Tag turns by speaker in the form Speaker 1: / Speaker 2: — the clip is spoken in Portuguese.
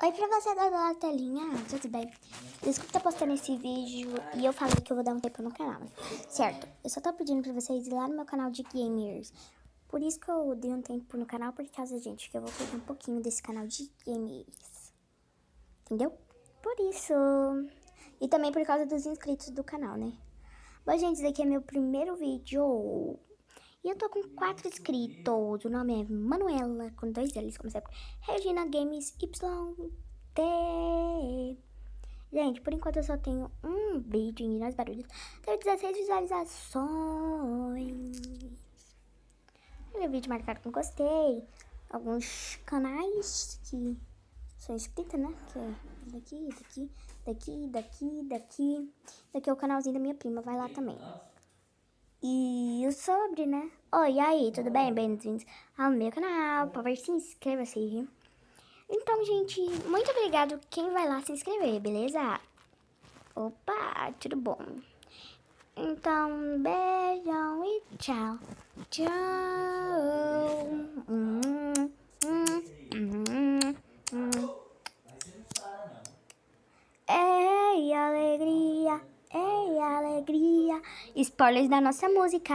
Speaker 1: Oi pra você da telinha, tudo bem? Desculpa estar postando esse vídeo e eu falei que eu vou dar um tempo no canal, certo? Eu só tô pedindo pra vocês ir lá no meu canal de gamers. Por isso que eu dei um tempo no canal, por causa, gente, que eu vou cuidar um pouquinho desse canal de gamers. Entendeu? Por isso. E também por causa dos inscritos do canal, né? Bom, gente, esse aqui é meu primeiro vídeo. E eu tô com 4 inscritos. O nome é Manuela, com 2 L's, como sempre. Regina Games YT. Gente, por enquanto eu só tenho um vídeo em Nós Barulhos. Teve 16 visualizações. Meu vídeo marcado com gostei. Alguns canais que sou inscrita, né? Que é daqui. Daqui é o canalzinho da minha prima, vai lá também. E o sobre, né? Oi, e aí, tudo bem? Bem-vindos ao meu canal. Por favor, se inscreva-se. Então, gente, muito obrigado quem vai lá se inscrever, beleza? Opa, tudo bom. Então, beijão e tchau. Tchau. Ei, alegria, ei, alegria. Spoilers da nossa música.